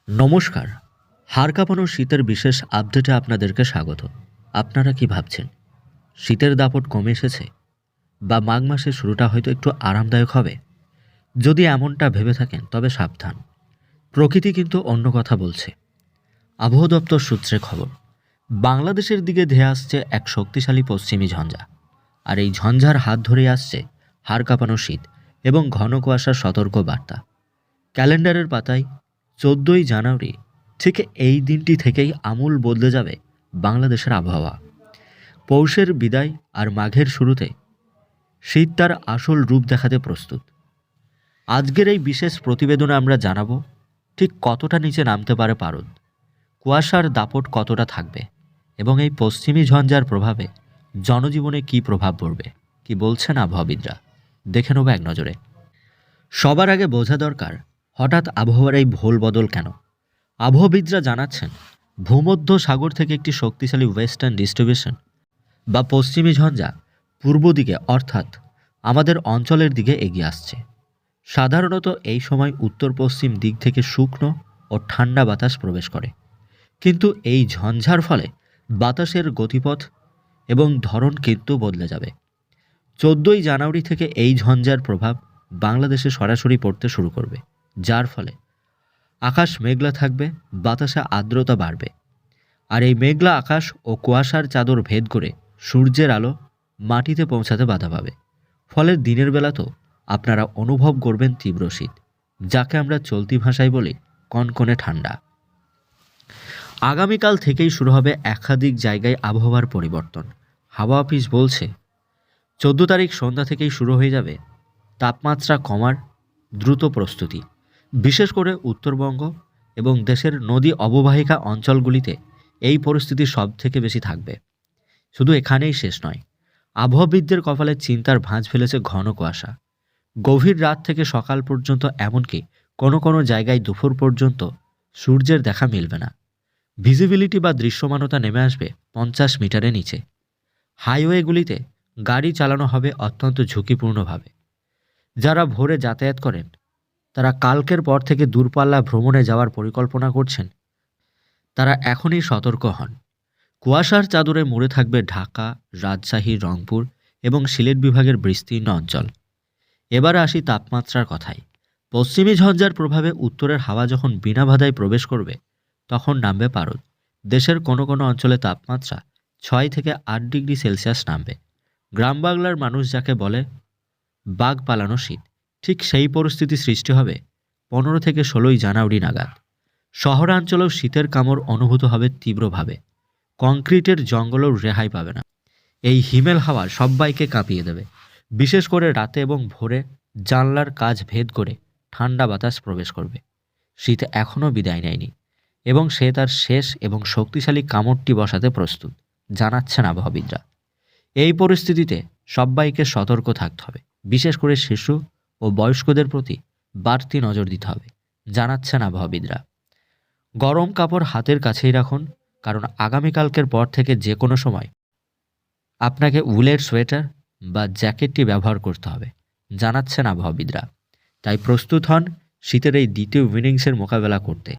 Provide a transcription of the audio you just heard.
নমস্কার। হাড় কাঁপানো শীতের বিশেষ আপডেটে আপনাদেরকে স্বাগত। আপনারা কি ভাবছেন? শীতের দাপট কমে এসেছে? বা মাঘ মাসের শুরুটা হয়তো একটু আরামদায়ক হবে? যদি এমনটা ভেবে থাকেন তবে সাবধান। প্রকৃতি কিন্তু অন্য কথা বলছে। আবহাওয়া দপ্তর সূত্রে খবর, বাংলাদেশের দিকে ধেয়ে আসছে এক শক্তিশালী পশ্চিমী ঝঞ্ঝা। আর এই ঝঞ্ঝার হাত ধরেই আসছে হাড় কাঁপানো শীত এবং ঘন কুয়াশার সতর্ক বার্তা। ক্যালেন্ডারের পাতায় 14ই জানুয়ারি ঠিক এই দিনটি থেকেই আমূল বদলে যাবে বাংলাদেশের আবহাওয়া। পৌষের বিদায় আর মাঘের শুরুতে শীত তার আসল রূপ দেখাতে প্রস্তুত। আজকের এই বিশেষ প্রতিবেদনে আমরা জানাবো ঠিক কতটা নিচে নামতে পারে পারদ, কুয়াশার দাপট কতটা থাকবে এবং এই পশ্চিমী ঝঞ্ঝার প্রভাবে জনজীবনে কী প্রভাব পড়বে, কি বলছেন আবহাওয়াবিদরা। দেখে নেব এক নজরে। সবার আগে বোঝা দরকার হঠাৎ আবহাওয়ার এই ভোল বদল কেন। আবহাওয়াবিদরা জানাচ্ছেন, ভূমধ্য সাগর থেকে একটি শক্তিশালী ওয়েস্টার্ন ডিস্ট্রিবিউশন বা পশ্চিমী ঝঞ্ঝা পূর্ব দিকে অর্থাৎ আমাদের অঞ্চলের দিকে এগিয়ে আসছে। সাধারণত এই সময় উত্তর পশ্চিম দিক থেকে শুকনো ও ঠান্ডা বাতাস প্রবেশ করে, কিন্তু এই ঝঞ্ঝার ফলে বাতাসের গতিপথ এবং ধরন কিন্তু বদলে যাবে। 14ই জানুয়ারি থেকে এই ঝঞ্ঝার প্রভাব বাংলাদেশে সরাসরি পড়তে শুরু করবে, যার ফলে আকাশ মেঘলা থাকবে, বাতাসে আর্দ্রতা বাড়বে। আর এই মেঘলা আকাশ ও কুয়াশার চাদর ভেদ করে সূর্যের আলো মাটিতে পৌঁছাতে বাধা পাবে। ফলে দিনের বেলা তো আপনারা অনুভব করবেন তীব্র শীত, যাকে আমরা চলতি ভাষায় বলি কনকনে ঠান্ডা। আগামীকাল থেকেই শুরু হবে একাধিক জায়গায় আবহাওয়ার পরিবর্তন। হাওয়া অফিস বলছে 14 তারিখ সন্ধ্যা থেকেই শুরু হয়ে যাবে তাপমাত্রা কমার দ্রুত প্রস্তুতি। বিশেষ করে উত্তরবঙ্গ এবং দেশের নদী অববাহিকা অঞ্চলগুলিতে এই পরিস্থিতি সব থেকে বেশি থাকবে। শুধু এখানেই শেষ নয়, আবহাওয়াবিদদের কপালে চিন্তার ভাঁজ ফেলেছে ঘন কুয়াশা। গভীর রাত থেকে সকাল পর্যন্ত, এমনকি কোনো কোনো জায়গায় দুপুর পর্যন্ত সূর্যের দেখা মিলবে না। ভিজিবিলিটি বা দৃশ্যমানতা নেমে আসবে 50 মিটারের নিচে। হাইওয়েগুলিতে গাড়ি চালানো হবে অত্যন্ত ঝুঁকিপূর্ণভাবে। যারা ভোরে যাতায়াত করেন তারা কালকের পর থেকে দূরপাল্লা ভ্রমণে যাওয়ার পরিকল্পনা করছেন, তারা এখনই সতর্ক হন। কুয়াশার চাদরে মুড়ে থাকবে ঢাকা, রাজশাহী, রংপুর এবং সিলেট বিভাগের বিস্তীর্ণ অঞ্চল। এবার আসি তাপমাত্রার কথায়। পশ্চিমী ঝঞ্ঝার প্রভাবে উত্তরের হাওয়া যখন বিনা বাধায় প্রবেশ করবে, তখন নামবে পারদ। দেশের কোনো কোনো অঞ্চলে তাপমাত্রা 6 থেকে 8 ডিগ্রি সেলসিয়াস নামবে। গ্রাম বাংলার মানুষ যাকে বলে বাঘ পালানো শীত, ঠিক সেই পরিস্থিতি সৃষ্টি হবে 15 থেকে 16ই জানুয়ারি নাগাদ। শহরাঞ্চলেও শীতের কামড় অনুভূত হবে তীব্রভাবে। কংক্রিটের জঙ্গলও রেহাই পাবে না। এই হিমেল হাওয়া সব্বাইকে কাঁপিয়ে দেবে। বিশেষ করে রাতে এবং ভোরে জানলার কাচ ভেদ করে ঠান্ডা বাতাস প্রবেশ করবে। শীত এখনও বিদায় নেয়নি এবং সে তার শেষ এবং শক্তিশালী কামড়টি বসাতে প্রস্তুত, জানাচ্ছেন আবহাওয়াবিদরা। এই পরিস্থিতিতে সব্বাইকে সতর্ক থাকতে হবে। বিশেষ করে শিশু ও বয়স্কদের প্রতি বাড়তি নজর দিতে হবে, জানাচ্ছেন আবহাওয়াবিদরা। গরম কাপড় হাতের কাছেই রাখুন, কারণ আগামীকালকের পর থেকে যে কোনো সময় আপনাকে উলের সোয়েটার বা জ্যাকেটটি ব্যবহার করতে হবে, জানাচ্ছেন আবহাওয়াবিদরা। তাই প্রস্তুত হন শীতের এই দ্বিতীয় ইনিংসের মোকাবেলা করতে।